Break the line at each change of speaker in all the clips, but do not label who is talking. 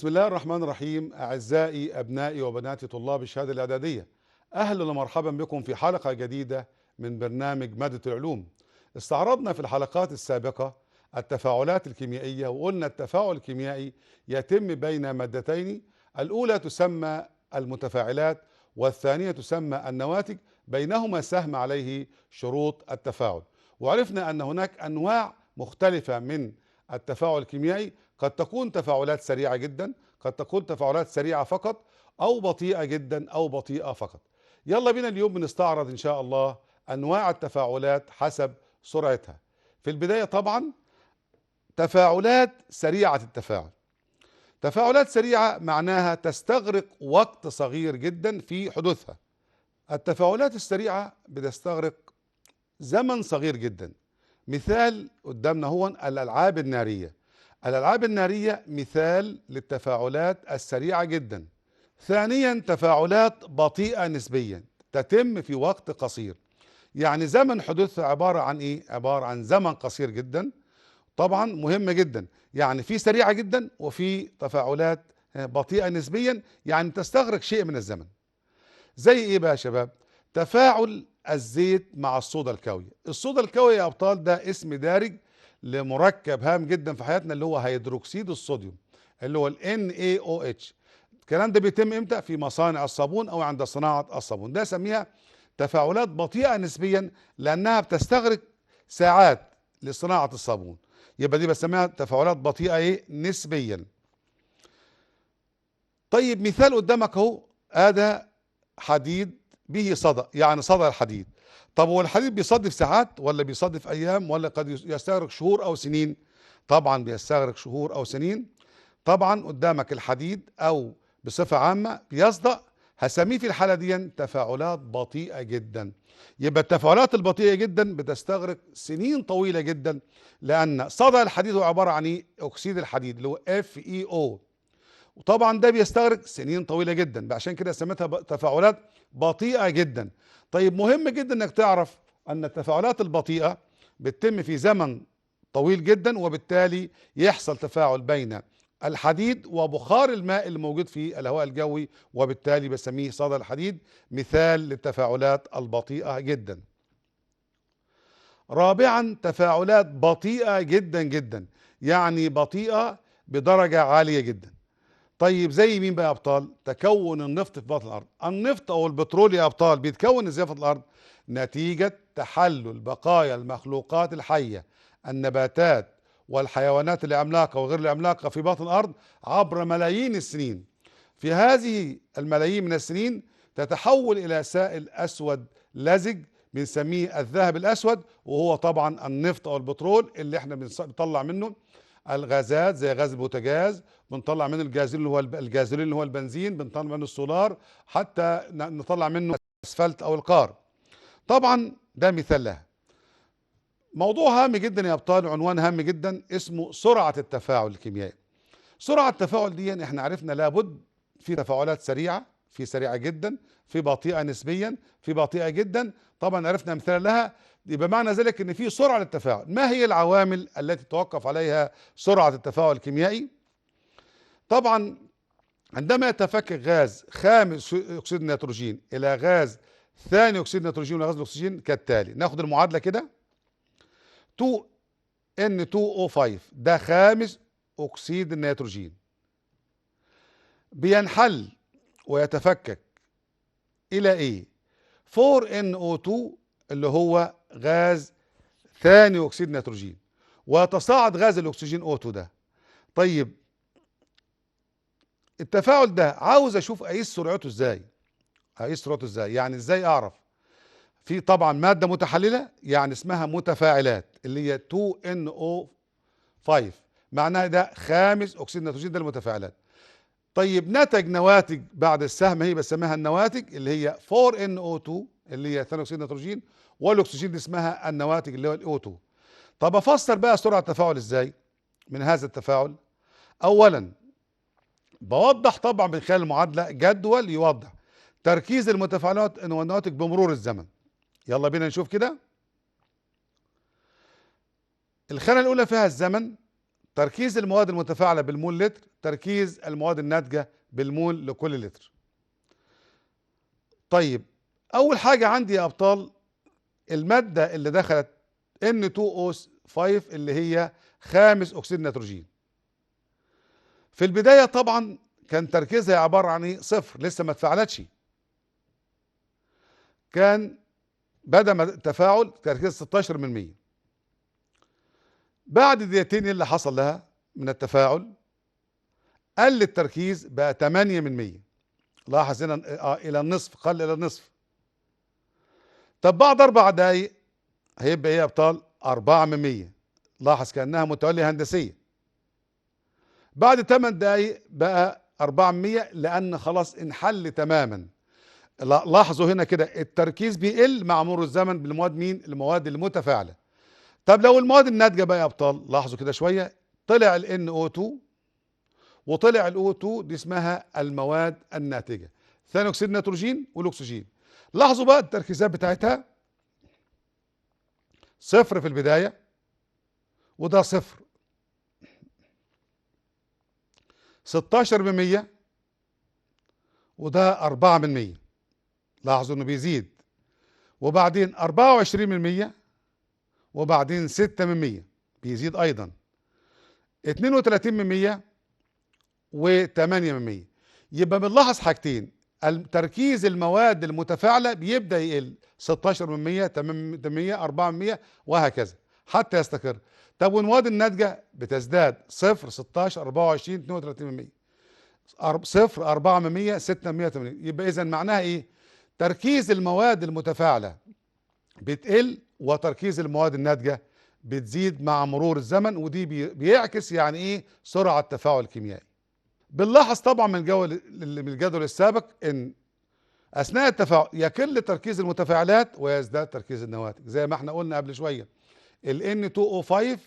بسم الله الرحمن الرحيم. أعزائي أبنائي وبناتي طلاب الشهادة الإعدادية، أهلا ومرحبا بكم في حلقة جديدة من برنامج مادة العلوم. استعرضنا في الحلقات السابقة التفاعلات الكيميائية، وقلنا التفاعل الكيميائي يتم بين مادتين، الأولى تسمى المتفاعلات والثانية تسمى النواتج، بينهما سهم عليه شروط التفاعل. وعرفنا أن هناك أنواع مختلفة من التفاعل الكيميائي، قد تكون تفاعلات سريعة جدا، قد تكون تفاعلات سريعة فقط، أو بطيئة جدا أو بطيئة فقط. يلا بينا اليوم بنستعرض إن شاء الله أنواع التفاعلات حسب سرعتها. في البداية طبعا تفاعلات سريعة التفاعل. تفاعلات سريعة معناها تستغرق وقت صغير جدا في حدوثها. التفاعلات السريعة بتستغرق زمن صغير جدا. مثال قدامنا هو الألعاب النارية. الألعاب النارية مثال للتفاعلات السريعة جدا. ثانيا تفاعلات بطيئة نسبيا تتم في وقت قصير، يعني زمن حدوثها عبارة عن إيه؟ عبارة عن زمن قصير جدا. طبعا مهمة جدا، يعني في سريعة جدا وفي تفاعلات بطيئة نسبيا، يعني تستغرق شيء من الزمن. زي ايه بقى يا شباب؟ تفاعل الزيت مع الصودا الكاوية. الصودا الكاوية يا ابطال ده اسم دارج لمركب هام جدا في حياتنا اللي هو هيدروكسيد الصوديوم، اللي هو ال NaOH. الكلام ده بيتم امتى؟ في مصانع الصابون او عند صناعة الصابون. ده سميها تفاعلات بطيئة نسبيا لانها بتستغرق ساعات لصناعة الصابون، يبقى دي بسميها تفاعلات بطيئة ايه؟ نسبيا. طيب مثال قدامك اهو، ادي حديد به صدى، يعني صدى الحديد. طب هو الحديد بيصدي في ساعات ولا بيصدي في ايام ولا قد يستغرق شهور او سنين؟ طبعا بيستغرق شهور او سنين. طبعا قدامك الحديد او بصفة عامة بيصدأ، هسميه في الحالة دي تفاعلات بطيئة جدا. يبقى التفاعلات البطيئة جدا بتستغرق سنين طويلة جدا، لأن صدى الحديد هو عبارة عن إيه؟ أكسيد الحديد اللي هو FeO، وطبعا ده بيستغرق سنين طويله جدا، عشان كده سميتها تفاعلات بطيئه جدا. طيب مهم جدا انك تعرف ان التفاعلات البطيئه بتتم في زمن طويل جدا، وبالتالي يحصل تفاعل بين الحديد وبخار الماء اللي موجود في الهواء الجوي، وبالتالي بسميه صدى الحديد، مثال للتفاعلات البطيئه جدا. رابعا تفاعلات بطيئه جدا جدا، يعني بطيئه بدرجه عاليه جدا. طيب زي مين بقى يا ابطال؟ تكون النفط في باطن الارض. النفط او البترول يا ابطال بيتكون ازاي في الارض؟ نتيجة تحلل بقايا المخلوقات الحية، النباتات والحيوانات العملاقة وغير العملاقة في باطن الارض عبر ملايين السنين. في هذه الملايين من السنين تتحول الى سائل اسود لزج بنسميه الذهب الاسود، وهو طبعا النفط او البترول اللي احنا بنطلع منه الغازات زي غاز البوتاجاز، بنطلع منه الجازولين اللي هو البنزين، بنطلع منه السولار، حتى نطلع منه الاسفلت او القار. طبعا ده مثال لها. موضوع هام جدا يا ابطال، عنوان هام جدا اسمه سرعة التفاعل الكيميائي. سرعة التفاعل دي احنا عرفنا لابد في تفاعلات سريعة، في سريعة جدا، في بطيئة نسبيا، في بطيئة جدا. طبعا عرفنا امثله لها. يبقى معنى ذلك ان في سرعة للتفاعل. ما هي العوامل التي توقف عليها سرعة التفاعل الكيميائي؟ طبعا عندما يتفكك غاز خامس اكسيد النيتروجين الى غاز ثاني اكسيد النيتروجين وغاز الاكسجين كالتالي. ناخد المعادلة كده: 2N2O5 ده خامس اكسيد النيتروجين، بينحل ويتفكك الى ايه؟ 4NO2 اللي هو غاز ثاني اكسيد نيتروجين، ويتصاعد غاز الاكسجين O2 ده. طيب التفاعل ده عاوز اشوف اقيس سرعته ازاي؟ اقيس سرعته ازاي؟ يعني ازاي اعرف؟ في طبعا مادة متحللة يعني اسمها متفاعلات اللي هي 2NO5، معناها ده خامس اكسيد نيتروجين، ده المتفاعلات. طيب نتج نواتج بعد السهم هي بسميها النواتج اللي هي 4NO2 اللي هي ثاني اكسيد النيتروجين، والاكسجين دي اسمها النواتج اللي هو الO2. طب افسر بقى سرعه التفاعل ازاي من هذا التفاعل؟ اولا بوضح طبعا من خلال المعادله جدول يوضح تركيز المتفاعلات والنواتج بمرور الزمن. يلا بينا نشوف كده. الخانه الاولى فيها الزمن، تركيز المواد المتفاعلة بالمول لتر، تركيز المواد الناتجة بالمول لكل لتر. طيب أول حاجة عندي يا أبطال المادة اللي دخلت N2O5 اللي هي خامس أكسيد النيتروجين. في البداية طبعا كان تركيزها عبارة عن ايه؟ صفر، لسه ما اتفاعلتش. كان بدأ التفاعل تركيز 16%. بعد دقيقتين ايه اللي حصل لها من التفاعل؟ قل التركيز بقى 8%. لاحظ هنا الى النصف، قل الى النصف. طب بعد 4 دقايق هيبقى ايه يا ابطال؟ 4%. لاحظ كأنها متولية هندسية. بعد 8 دقايق بقى 400 لأن خلاص انحل تماما. لاحظوا هنا كده التركيز بيقل مع مرور الزمن بالمواد مين؟ المواد المتفاعلة. طب لو المواد الناتجة بقى يا ابطال، لاحظوا كده شوية، طلع ال NO2 وطلع ال O2، دي اسمها المواد الناتجة، ثاني اكسيد النيتروجين والاكسجين. لاحظوا بقى التركيزات بتاعتها صفر في البداية، وده صفر، 16%، وده 4%. لاحظوا انه بيزيد، وبعدين 24%، وبعدين 6%، بيزيد ايضا 32%، و8%. يبقى بنلاحظ حاجتين، تركيز المواد المتفاعلة بيبدأ يقل 16%، 8%، 4%، وهكذا حتى يستقر. طب والمواد الناتجة بتزداد صفر، 16، 24، 32%، صفر، 4%، 6%، 8%. يبقى إذا معناها إيه؟ تركيز المواد المتفاعلة بتقل وتركيز المواد الناتجة بتزيد مع مرور الزمن، ودي بيعكس يعني إيه؟ سرعة التفاعل الكيميائي. بنلاحظ طبعا من الجدول السابق ان اثناء التفاعل يقل تركيز المتفاعلات ويزداد تركيز النواتج، زي ما احنا قلنا قبل شويه. ال N2O5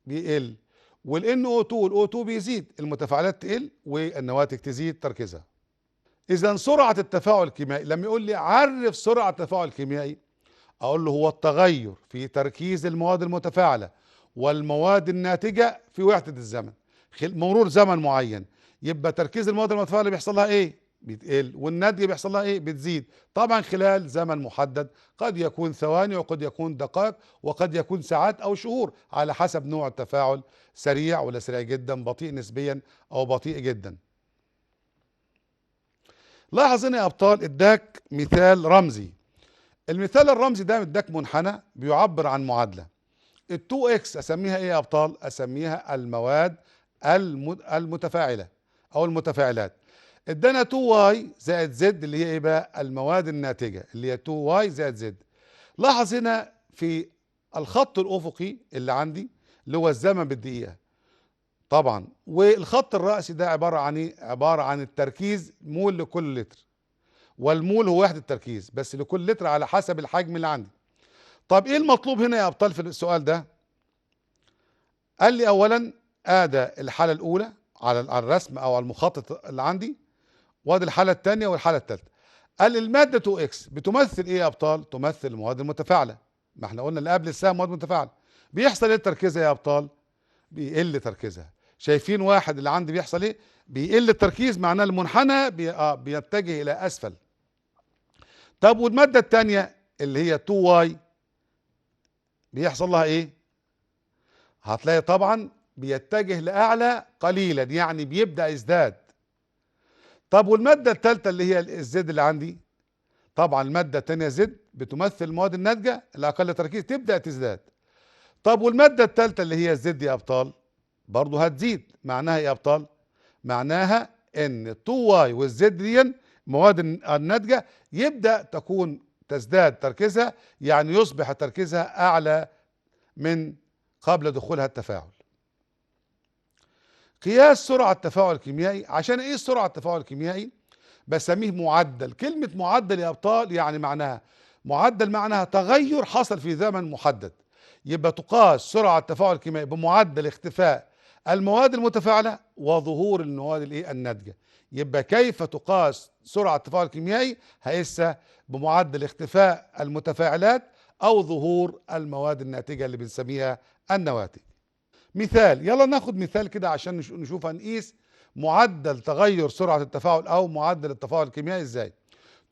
بيقل، وال NO2 وال O2 بيزيد، المتفاعلات تقل والنواتج تزيد تركيزها. اذا سرعه التفاعل الكيميائي، لما يقول لي عرف سرعه التفاعل الكيميائي، اقول له هو التغير في تركيز المواد المتفاعله والمواد الناتجه في وحده الزمن، مرور زمن معين. يبقى تركيز المواد المتفاعله بيحصل لها ايه؟ بتقل، والناتجه بيحصل لها ايه؟ بتزيد، طبعا خلال زمن محدد، قد يكون ثواني وقد يكون دقائق وقد يكون ساعات او شهور على حسب نوع التفاعل، سريع ولا سريع جدا، بطيء نسبيا او بطيء جدا. لاحظ هنا يا ابطال اداك مثال رمزي. المثال الرمزي ده اداك منحنى بيعبر عن معادله. ال2 اكس اسميها ايه يا ابطال؟ اسميها المواد المتفاعله او المتفاعلات. ادانا 2 واي زائد زد اللي هي ايه بقى؟ المواد الناتجه اللي هي 2 واي زائد زد. لاحظ هنا في الخط الافقي اللي عندي اللي هو الزمن بالدقيقه طبعا، والخط الرأسي ده عباره عن ايه؟ عباره عن التركيز مول لكل لتر، والمول هو وحده التركيز بس لكل لتر على حسب الحجم اللي عندي. طب ايه المطلوب هنا يا ابطال في السؤال ده؟ قال لي اولا ادى الحاله الاولى على الرسم او على المخطط اللي عندي، وادي الحاله الثانيه والحاله الثالثه. قال الماده 2 اكس بتمثل ايه يا ابطال؟ تمثل المواد المتفاعله. ما احنا قلنا اللي قبل السهم مواد متفاعله. بيحصل ايه تركيزها يا ابطال؟ بيقل تركيزها. شايفين واحد اللي عندي بيحصل ايه؟ بيقل التركيز، معناه المنحنى بيتجه الى اسفل. طب والماده الثانيه اللي هي 2 واي بيحصل لها ايه؟ هتلاقي طبعا بيتجه لاعلى قليلا، يعني بيبدا يزداد. طب والماده الثالثه اللي هي الزد اللي عندي، طبعا الماده الثانيه زد بتمثل المواد الناتجه الاقل تركيز، تبدا تزداد. طب والماده الثالثه اللي هي الزد يا ابطال برضه هتزيد. معناها ايه يا ابطال؟ معناها ان 2 واي والزد دي المواد الناتجه يبدا تزداد تركيزها، يعني يصبح تركيزها اعلى من قبل دخولها التفاعل. قياس سرعة التفاعل الكيميائي. عشان ايه سرعة التفاعل الكيميائي؟ بسميه معدل. كلمة معدل يا ابطال يعني معناها معدل، معناها تغير حصل في زمن محدد. يبقى تقاس سرعة التفاعل الكيميائي بمعدل اختفاء المواد المتفاعلة وظهور المواد الناتجة. يبقى كيف تقاس سرعة التفاعل الكيميائي؟ هيسا بمعدل اختفاء المتفاعلات او ظهور المواد الناتجة اللي بنسميها النواتج. مثال، يلا ناخد مثال كده عشان نشوف هنقيس معدل تغير سرعة التفاعل او معدل التفاعل الكيميائي ازاي.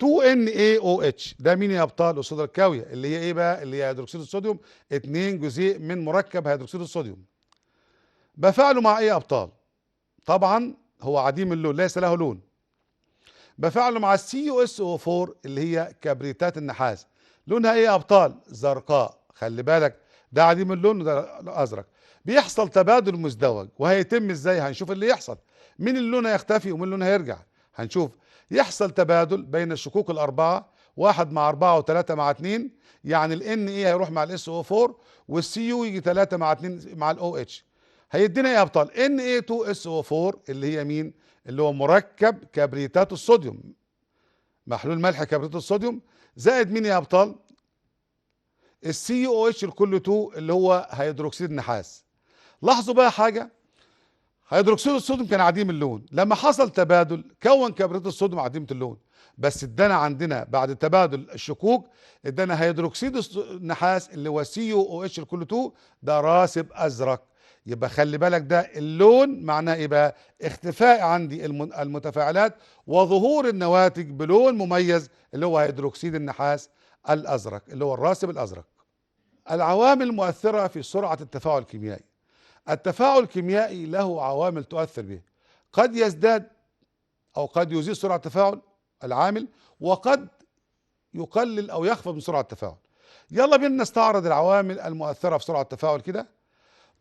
2NaOH ده مين يا ابطال؟ الأكسدة الكاوية اللي هي ايه بقى؟ اللي هي هيدروكسيد الصوديوم، 2 جزيء من مركب هيدروكسيد الصوديوم. بفعله مع ايه يا ابطال؟ طبعا هو عديم اللون، ليس له لون. بفعله مع CuSO4 اللي هي كبريتات النحاس. لونها ايه يا ابطال؟ زرقاء. خلي بالك ده عديم اللون وده ازرق. بيحصل تبادل مزدوج، وهيتم ازاي؟ هنشوف اللي يحصل. مين اللون هيختفي ومين اللون هيرجع؟ هنشوف. يحصل تبادل بين الشقوق الاربعه، 1 مع 4 و3 مع 2، يعني ال Na هيروح مع ال SO4 والCu يجي 3 مع 2 مع ال OH. هيدينا ايه يا ابطال؟ Na2SO4 اللي هي مين؟ اللي هو مركب كبريتات الصوديوم، محلول ملح كبريت الصوديوم، زائد مين يا ابطال؟ السي او اتش الكل 2 اللي هو هيدروكسيد نحاس. لاحظوا بقى حاجه، هيدروكسيد الصوديوم كان عديم اللون، لما حصل تبادل كون كبريت الصوديوم عديمه اللون، بس ادانا عندنا بعد تبادل الشقوق ادانا هيدروكسيد النحاس اللي هو سي او اتش الكل 2 ده راسب ازرق. يبقى خلي بالك ده اللون معناه ايه بقى؟ اختفاء عندي المتفاعلات وظهور النواتج بلون مميز اللي هو هيدروكسيد النحاس الازرق اللي هو الراسب الازرق. العوامل المؤثرة في سرعة التفاعل الكيميائي. التفاعل الكيميائي له عوامل تؤثر به، قد يزداد او قد يزيد سرعة التفاعل العامل، وقد يقلل او يخفض من سرعة التفاعل. يلا بينا نستعرض العوامل المؤثرة في سرعة التفاعل كده.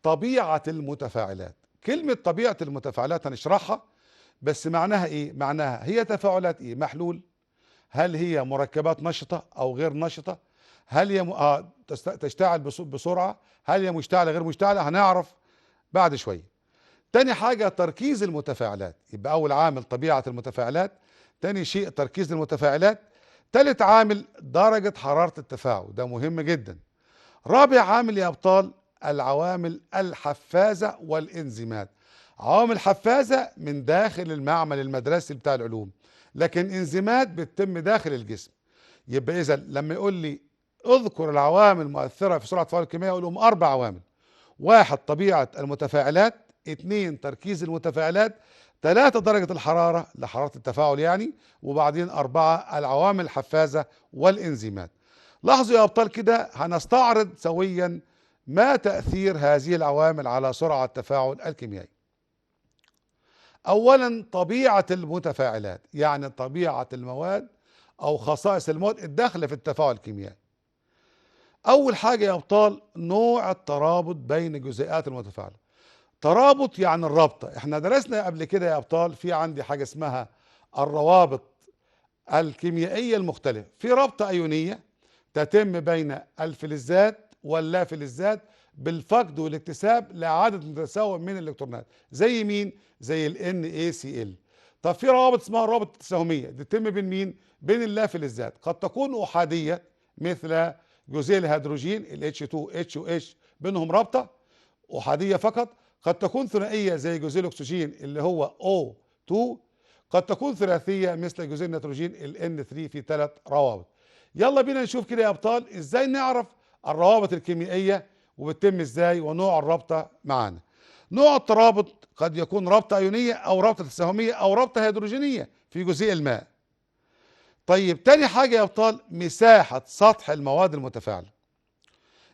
طبيعة المتفاعلات. كلمة طبيعة المتفاعلات هنشرحها، بس معناها ايه؟ معناها هي تفاعلات ايه؟ محلول، هل هي مركبات نشطة او غير نشطة، هل هي تشتعل بسرعة، هل هي مشتعلة غير مشتعلة، هنعرف بعد شوية. تاني حاجة تركيز المتفاعلات، يبقى أول عامل طبيعة المتفاعلات، تاني شيء تركيز المتفاعلات، تالت عامل درجة حرارة التفاعل، ده مهم جدا. رابع عامل يا أبطال العوامل الحفازة والإنزيمات. عوامل حفازة من داخل المعمل المدرسي بتاع العلوم، لكن إنزيمات بتتم داخل الجسم. يبقى إذا لما يقول لي اذكر العوامل المؤثرة في سرعة التفاعل الكيميائي أقول لهم 4 عوامل. 1 طبيعة المتفاعلات، 2 تركيز المتفاعلات، 3 درجة الحرارة لحرارة التفاعل يعني، وبعدين 4 العوامل الحفازة والإنزيمات. لاحظوا يا أبطال كده هنستعرض سويا ما تأثير هذه العوامل على سرعة التفاعل الكيميائي. أولا طبيعة المتفاعلات، يعني طبيعة المواد أو خصائص المواد الداخلة في التفاعل الكيميائي. أول حاجة يا أبطال نوع الترابط بين جزيئات المتفاعلة. ترابط يعني الرابطة، احنا درسنا قبل كده يا أبطال في عندي حاجة اسمها الروابط الكيميائية المختلفة. في رابطة أيونية تتم بين الفلزات واللا فلزات بالفقد والاكتساب لعدد متساوي من الالكترونات، زي مين؟ زي ال NaCl. طب في روابط اسمها الروابط التساهمية، دي تتم بين مين؟ بين اللا فلزات، قد تكون أحادية مثل جزيء الهيدروجين ال H2HOH بينهم رابطة أحادية فقط، قد تكون ثنائية زي جزيء الأكسجين اللي هو O2، قد تكون ثلاثية مثل جزيء النيتروجين ال N3 في 3 روابط. يلا بينا نشوف كده يا أبطال ازاي نعرف الروابط الكيميائية وبتتم ازاي ونوع الرابطة معانا. نوع الترابط قد يكون رابطة أيونية أو رابطة تساهمية أو رابطة هيدروجينية في جزيء الماء. طيب تاني حاجة يا أبطال مساحة سطح المواد المتفاعلة،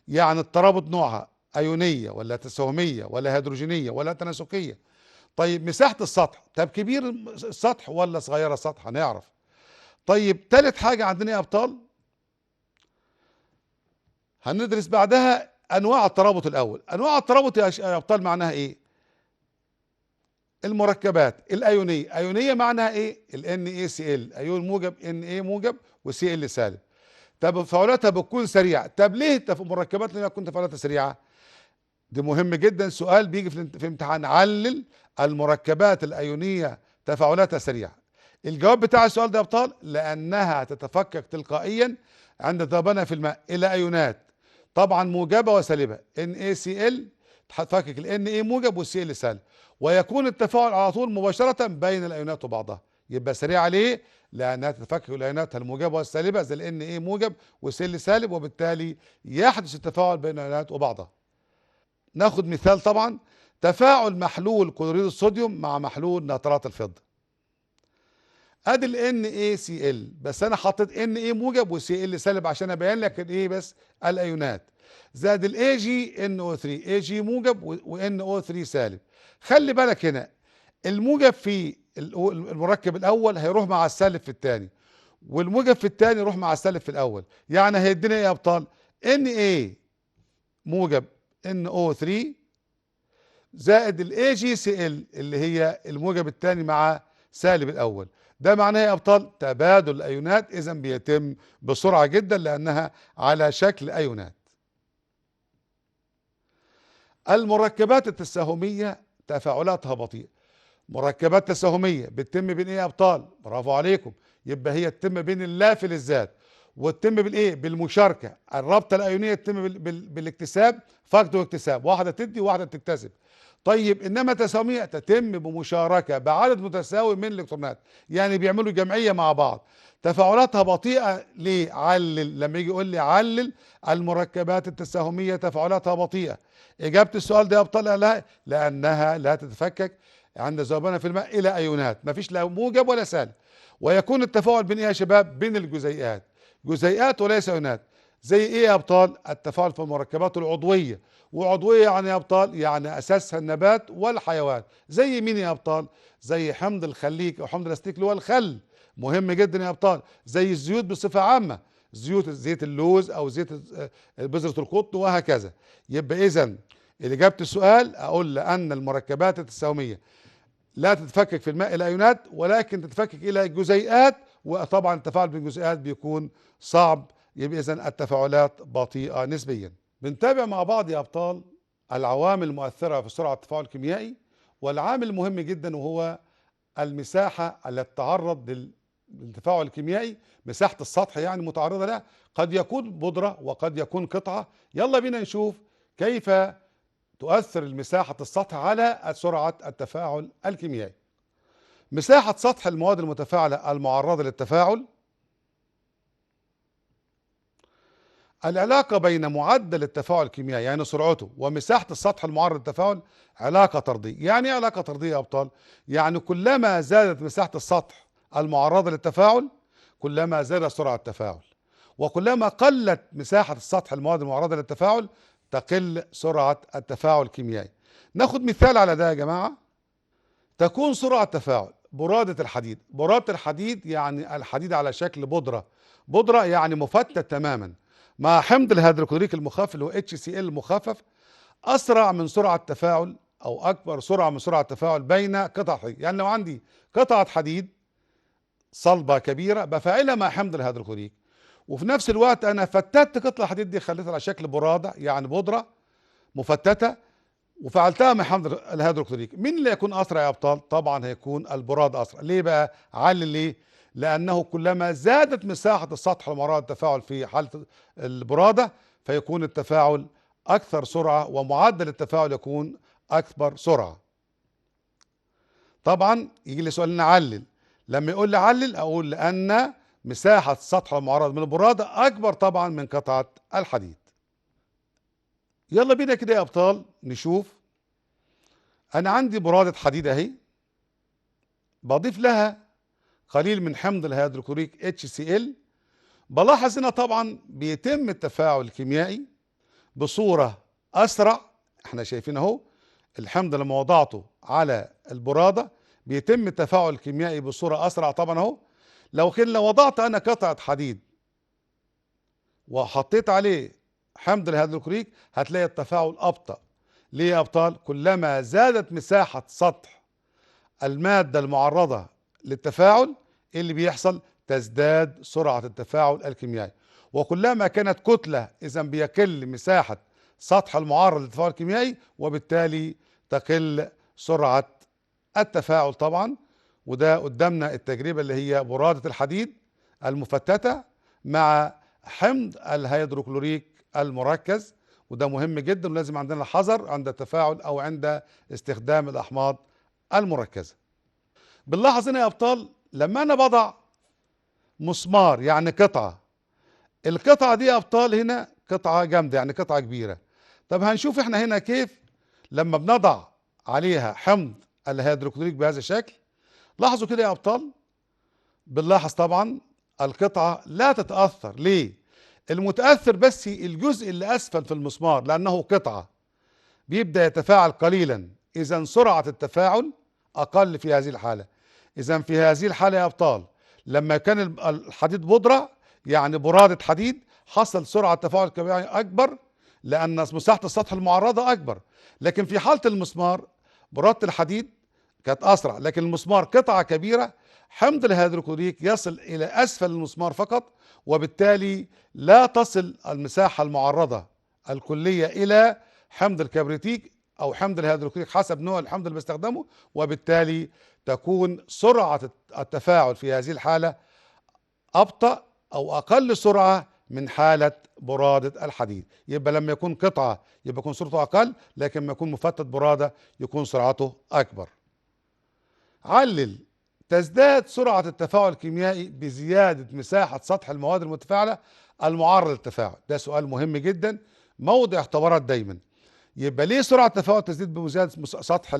يعني الترابط نوعها أيونية ولا تساهمية ولا هيدروجينية ولا تناسقية. طيب مساحة السطح، طب كبير السطح ولا صغيرة السطح؟ هنعرف. طيب تالت حاجة عندنا يا أبطال هندرس بعدها أنواع الترابط. الأول أنواع الترابط يا أبطال معناها إيه؟ المركبات الأيونية، أيونية معناها إيه؟ ال NaCl أيون موجب، Na موجب وCl سالب. طب تفاعلاتها بتكون سريعة، طب ليه المركبات لما تكون تفاعلاتها سريعة؟ دي مهم جدا، سؤال بيجي في امتحان علل المركبات الأيونية تفاعلاتها سريعة. الجواب بتاع السؤال ده يا أبطال لأنها تتفكك تلقائيا عند ذوبانها في الماء إلى أيونات طبعا موجبة وسالبة. NaCl تفكك ال Na موجب والCl سالب، ويكون التفاعل على طول مباشرة بين الأيونات وبعضها. يبقى سريعة ليه؟ لأنها تتفكك الأيونات الموجبة والسالبة زي ال Na موجب والCl سالب، وبالتالي يحدث التفاعل بين الأيونات وبعضها. ناخد مثال طبعا، تفاعل محلول كلوريد الصوديوم مع محلول نترات الفضة. ادي ال NaCl، بس انا حطيت Na موجب وCl سالب عشان ابين لك الايه بس الايونات، زائد ال AgNO3، Ag موجب و NO3 سالب. خلي بالك هنا الموجب في المركب الاول هيروح مع السالب في الثاني، والموجب في الثاني يروح مع السالب في الاول، يعني هيدينا ايه يا ابطال؟ Na موجب NO3 زائد ال AgCl اللي هي الموجب الثاني مع سالب الاول. ده معناه يا ابطال تبادل الايونات، اذا بيتم بسرعه جدا لانها على شكل ايونات. المركبات التساهميه تفاعلاتها بطيئه. مركبات تساهميه بتتم بين ايه يا ابطال؟ برافو عليكم، يبقى هي تتم بين اللافلزات، وتتم بالايه؟ بالمشاركه. الرابطه الايونيه تتم بالاكتساب، فقد واكتساب، واحده تدي وواحده تكتسب. طيب انما تساهميه تتم بمشاركه بعدد متساوي من الالكترونات، يعني بيعملوا جمعيه مع بعض. تفاعلاتها بطيئه ليه؟ علل، لما يجي يقول لي علل المركبات التساهميه تفاعلاتها بطيئه، اجابه السؤال ده يا ابطال لا، لانها لا تتفكك عند ذوبانها في الماء الى ايونات، مفيش لا موجب ولا سالب. ويكون التفاعل بين ايه يا شباب؟ بين الجزيئات، جزيئات وليس ايونات. زي ايه يا ابطال؟ التفاعل في المركبات العضويه، وعضويه يعني يا ابطال يعني اساسها النبات والحيوان. زي مين يا ابطال؟ زي حمض الخليك او حمض الاستيك اللي هو الخل، مهم جدا يا ابطال. زي الزيوت بصفه عامه، زيت اللوز او زيت بذره القطن وهكذا. يبقى اذا اجابه السؤال اقول لان المركبات التساهميه لا تتفكك في الماء الى ايونات، ولكن تتفكك الى جزيئات، وطبعا التفاعل بين الجزيئات بيكون صعب. يبقى اذا التفاعلات بطيئه نسبيا. بنتابع مع بعض يا ابطال العوامل المؤثره في سرعه التفاعل الكيميائي، والعامل المهم جدا وهو المساحه التي تتعرض للتفاعل الكيميائي، مساحه السطح يعني متعرضه له، قد يكون بودره وقد يكون قطعه. يلا بينا نشوف كيف تؤثر المساحة السطح على سرعة التفاعل الكيميائي. مساحة سطح المواد المتفاعلة المعرضة للتفاعل، العلاقة بين معدل التفاعل الكيميائي يعني سرعته ومساحة السطح المعرض للتفاعل علاقة طردية. يعني ايه علاقة طردية يا أبطال؟ يعني كلما زادت مساحة السطح المعرضة للتفاعل كلما زاد سرعة التفاعل، وكلما قلت مساحة السطح المواد المعرضة للتفاعل تقل سرعة التفاعل الكيميائي. ناخد مثال على ده يا جماعة. تكون سرعة تفاعل برادة الحديد، برادة الحديد يعني الحديد على شكل بودرة، بودرة يعني مفتت تماما، مع حمض الهيدروكلوريك المخفف اللي هو HCl المخفف، أسرع من سرعة تفاعل أو أكبر سرعة من سرعة التفاعل بين قطع حديد. يعني لو عندي قطعة حديد صلبة كبيرة بفاعلها مع حمض الهيدروكلوريك، وفي نفس الوقت أنا فتت قطعة الحديد دي خليتها على شكل برادة يعني بودرة مفتتة وفعلتها مع حمض الهيدروكلوريك، مين اللي هيكون اسرع يا ابطال؟ طبعا هيكون البراد اسرع. ليه بقى؟ علل ليه؟ لانه كلما زادت مساحه السطح المعرض للتفاعل في حاله البراده فيكون التفاعل اكثر سرعه ومعدل التفاعل يكون اكبر سرعه. طبعا يجي لي سؤال نعلل، لما يقول لي علل اقول لان مساحه السطح المعرض من البراده اكبر طبعا من قطعه الحديد. يلا بينا كده يا ابطال نشوف. انا عندي برادة حديد اهي، بضيف لها قليل من حمض الهيدروكلوريك HCl، بلاحظ هنا طبعا بيتم التفاعل الكيميائي بصورة اسرع. احنا شايفين اهو الحمض لما وضعته على البرادة بيتم التفاعل الكيميائي بصورة اسرع طبعا اهو. لو وضعت انا قطعة حديد وحطيت عليه حمض الهيدروكلوريك هتلاقي التفاعل ابطأ. ليه يا ابطال؟ كلما زادت مساحة سطح المادة المعرضة للتفاعل إيه اللي بيحصل؟ تزداد سرعة التفاعل الكيميائي. وكلما كانت كتلة إذا بيقل مساحة سطح المعرض للتفاعل الكيميائي وبالتالي تقل سرعة التفاعل طبعا. وده قدامنا التجربة اللي هي برادة الحديد المفتتة مع حمض الهيدروكلوريك المركز، وده مهم جدا ولازم عندنا الحذر عند التفاعل او عند استخدام الاحماض المركزه. بنلاحظ هنا يا ابطال لما انا بضع مسمار يعني قطعه، القطعه دي يا ابطال هنا قطعه جامده يعني قطعه كبيره. طب هنشوف احنا هنا كيف لما بنضع عليها حمض الهيدروكلوريك بهذا الشكل، لاحظوا كده يا أبطال، بنلاحظ طبعا القطعة لا تتأثر. ليه؟ المتأثر بس الجزء اللي أسفل في المسمار، لأنه قطعة بيبدأ يتفاعل قليلا، إذا سرعة التفاعل أقل في هذه الحالة. إذا في هذه الحالة يا أبطال، لما كان الحديد بودرة، يعني برادة حديد، حصل سرعة تفاعل كيميائي أكبر لأن مساحة السطح المعرضة أكبر. لكن في حالة المسمار، برادة الحديد كانت أسرع، لكن المسمار قطعة كبيرة، حمض الهيدروكلوريك يصل إلى أسفل المسمار فقط، وبالتالي لا تصل المساحة المعرضة الكلية إلى حمض الكبريتيك أو حمض الهيدروكلوريك حسب نوع الحمض اللي بستخدمه، وبالتالي تكون سرعة التفاعل في هذه الحالة أبطأ أو أقل سرعة من حالة برادة الحديد. يبقى لما يكون قطعة يبقى يكون سرعته أقل، لكن لما يكون مفتت برادة يكون سرعته أكبر. علل. تزداد سرعة التفاعل الكيميائي بزيادة مساحة سطح المواد المتفاعلة المعرض للتفاعل. ده سؤال مهم جدا، موضع اختبارات دايما. يبقى ليه سرعة التفاعل تزيد بزيادة سطح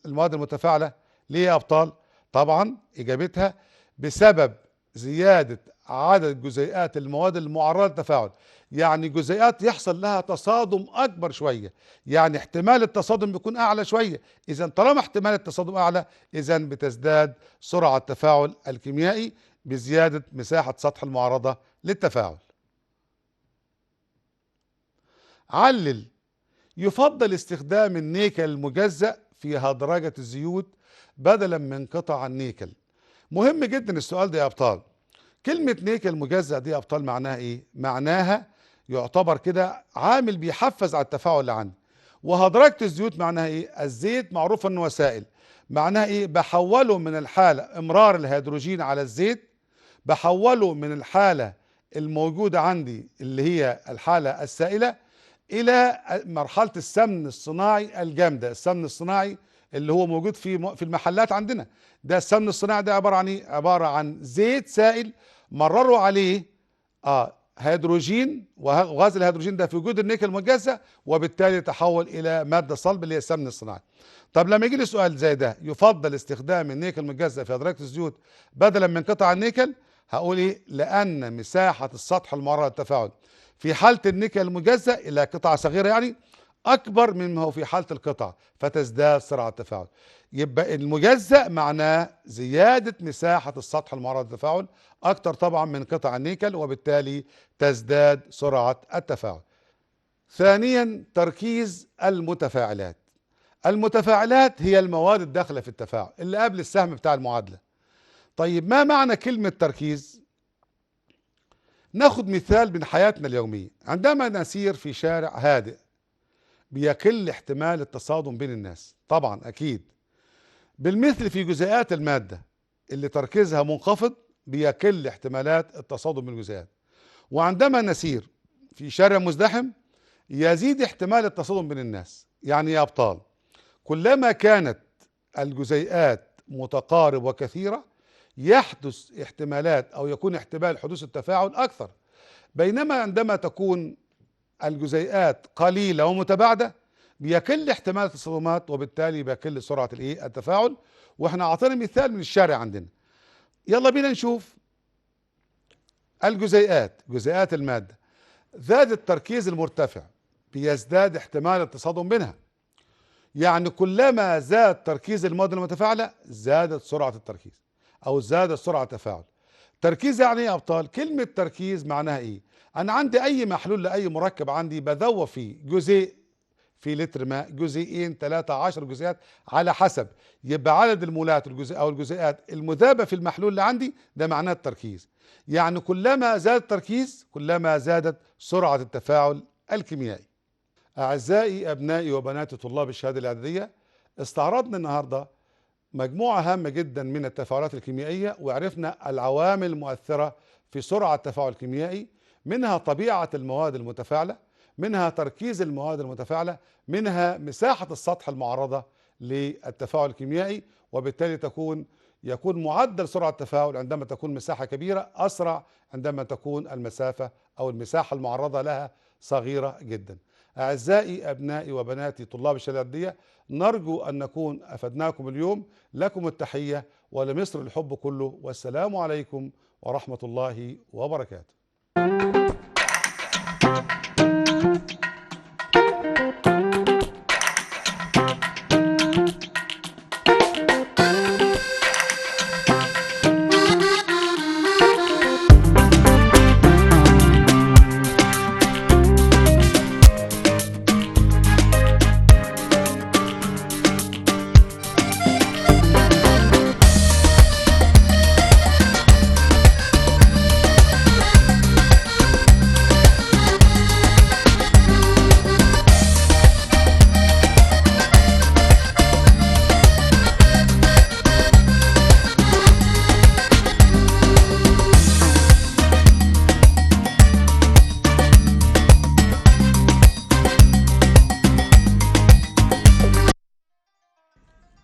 المواد المتفاعلة؟ ليه يا أبطال؟ طبعا إجابتها بسبب زيادة عدد جزيئات المواد المعرضة للتفاعل. يعني جزيئات يحصل لها تصادم أكبر شوية، يعني احتمال التصادم بيكون أعلى شوية. إذا طالما احتمال التصادم أعلى، إذا بتزداد سرعة التفاعل الكيميائي بزيادة مساحة سطح المعرضة للتفاعل. علل. يفضل استخدام النيكل المجزأ في هدرجة الزيوت بدلا من قطع النيكل. مهم جدا السؤال ده يا أبطال. كلمة نيكل مجزأ دي يا أبطال معناها إيه؟ معناها يعتبر كده عامل بيحفز على التفاعل اللي عندي. وهدرجة الزيوت معناها إيه؟ الزيت معروف إنه وسائل. معناها إيه؟ بحوله من الحالة إمرار الهيدروجين على الزيت، بحوله من الحالة الموجودة عندي اللي هي الحالة السائلة إلى مرحلة السمن الصناعي الجامدة. السمن الصناعي اللي هو موجود في المحلات عندنا، ده السمن الصناعي ده عبارة عن ايه؟ عبارة عن زيت سائل مرروا عليه هيدروجين، وغاز الهيدروجين ده في وجود النيكل المجزأ، وبالتالي تحول الى مادة صلب اللي هي السمن الصناعي. طب لما يجي لي سؤال زي ده، يفضل استخدام النيكل المجزأ في هدرجة الزيوت بدلا من قطع النيكل، هقول ايه؟ لان مساحة السطح المعرض للتفاعل في حالة النيكل المجزأ الى قطع صغيرة يعني اكبر مما هو في حالة القطع، فتزداد سرعة التفاعل. يبقى المجزأ معناه زيادة مساحة السطح المعرض للتفاعل اكتر طبعا من قطع النيكل، وبالتالي تزداد سرعة التفاعل. ثانيا، تركيز المتفاعلات. المتفاعلات هي المواد الداخلة في التفاعل اللي قبل السهم بتاع المعادلة. طيب ما معنى كلمة تركيز؟ ناخد مثال من حياتنا اليومية. عندما نسير في شارع هادئ بيقل احتمال التصادم بين الناس، طبعا أكيد. بالمثل في جزيئات المادة اللي تركيزها منخفض بيقل احتمالات التصادم بين الجزيئات. وعندما نسير في شارع مزدحم يزيد احتمال التصادم بين الناس. يعني يا أبطال، كلما كانت الجزيئات متقاربة وكثيرة يحدث احتمالات أو يكون احتمال حدوث التفاعل أكثر، بينما عندما تكون الجزيئات قليلة ومتباعدة بيقل احتمال التصادمات، وبالتالي بيقل سرعة التفاعل. واحنا اعطينا مثال من الشارع عندنا. يلا بينا نشوف الجزيئات، جزيئات المادة ذات التركيز المرتفع بيزداد احتمال التصادم بينها. يعني كلما زاد تركيز المواد المتفاعلة زادت سرعة التركيز او زادت سرعة التفاعل. تركيز يعني ايه يا ابطال؟ كلمة تركيز معناها ايه؟ انا عندي اي محلول لاي مركب عندي بذوب فيه جزيء في لتر ماء، جزيئين، 3، 10 جزيئات على حسب. يبقى عدد المولات او الجزيئات المذابة في المحلول اللي عندي ده معناه التركيز. يعني كلما زاد التركيز كلما زادت سرعة التفاعل الكيميائي. أعزائي أبنائي وبناتي طلاب الشهادة الإعدادية، استعرضنا النهاردة مجموعة هامة جدا من التفاعلات الكيميائية، وعرفنا العوامل المؤثرة في سرعة التفاعل الكيميائي، منها طبيعة المواد المتفاعلة، منها تركيز المواد المتفاعلة، منها مساحة السطح المعرضة للتفاعل الكيميائي، وبالتالي يكون معدل سرعة التفاعل عندما تكون مساحة كبيرة أسرع عندما تكون المسافة أو المساحة المعرضة لها صغيرة جدا. أعزائي أبنائي وبناتي طلاب الشهادة الإعدادية، نرجو أن نكون أفدناكم اليوم. لكم التحية ولمصر الحب كله، والسلام عليكم ورحمة الله وبركاته.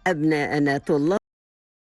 أبناءنا طلاب